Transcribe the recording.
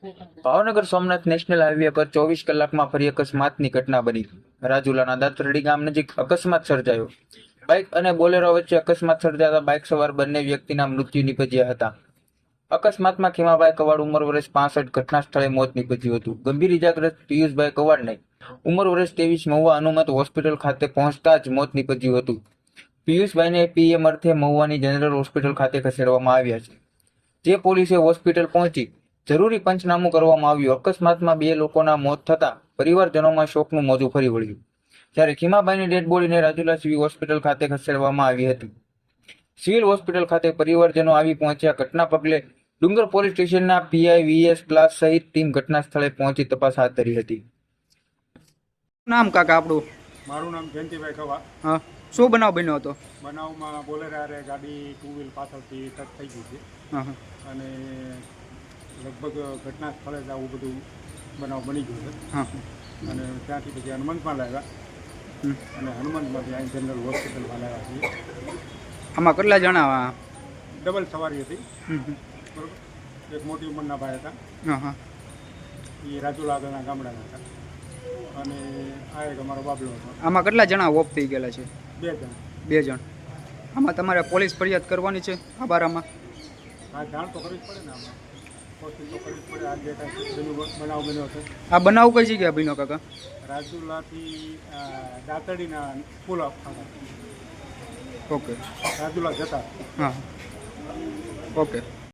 Bhavnagar Somnath national highway પર 24 કલાકમાં ફરી અકસ્માતની ઘટના બની। રાજુલાના દાતરડી ગામ નજીક અકસ્માત સર્જાયો। બાઇક અને બોલેરો વચ્ચે અકસ્માત સર્જાતા બાઇક સવાર બંને વ્યક્તિના મૃત્યુ નિપજ્યા હતા। અકસ્માતમાં ખીમાભાઈ કવાડ ઉંમર વર્ષ 65 ઘટના સ્થળે મોત નિપજ્યું હતું। ગંભીર ઇજાગ્રસ્ત પિયુષભાઈ કવાડને ઉંમર વર્ષ 23 મહુવા હનુમત હોસ્પિટલ ખાતે પહોંચતા જ મોત નિપજ્યું હતું। પિયુષભાઈને પીએમ અર્થે મહુવાની જનરલ હોસ્પિટલ ખાતે ખસેડવામાં આવ્યા છે, જે પોલીસે હોસ્પિટલ પહોંચી જરૂરી પંચનામું કરવામાં આવ્યું। અકસ્માતમાં 2 લોકોના મોત થતા પરિવારજનોમાં શોકનું મોજું ફરી વળ્યું, જ્યારે ખીમાભાઈની ડેડ બોડીને રાજુલા સિવિલ હોસ્પિટલ ખાતે ખસેડવામાં આવી હતી। સિવિલ હોસ્પિટલ ખાતે પરિવારજનો આવી પહોંચ્યા। ઘટના પગલે ડુંગર પોલીસ સ્ટેશનના પીઆઈ વીએસ ક્લાસ સહિત ટીમ ઘટના સ્થળે પહોંચી તપાસ હાથ ધરી હતી। નામ કાકા આપણું? મારું નામ જયંતિભાઈ કવા। હા, શું બનાવ બન્યો હતો? બનાવમાં બોલેરારે ગાડી 2 વ્હીલ પાછળથી ટચ થઈ ગઈ છે હા અને લગભગ ઘટના સ્થળે જ આવું બધું બનાવ બની ગયો છે। હા અને ત્યાંથી પછી હનુમંતમાં લાવ્યા અને હનુમંતમાંથી અહીં જનરલ હોસ્પિટલમાં લાવ્યા છીએ। આમાં કેટલા જણા? ડબલ સવારી હતી, બરોબર। એક મોટી ઉંમરના ભાઈ હતા, હા હા, એ રાજુલા આગળના ગામડાના હતા, અને આ એક અમારો બાબલો હતો। આમાં કેટલા જણા ઓફ થઈ ગયેલા છે? 2 જણ। 2 જણ। આમાં તમારે પોલીસ ફરિયાદ કરવાની છે આ બારામાં? હા, જાણ તો કરવી જ પડે ને, આમાં કોશિશ તો કરવી જ પડે। આ જે કાંઈ બનાવ બન્યો છે, આ બનાવ કઈ જગ્યાએ બન્યો કાકા? રાજુલાથી દાતરડીના પુલ આગળ, ઓકે, રાજુલા જતા। હા, ઓકે।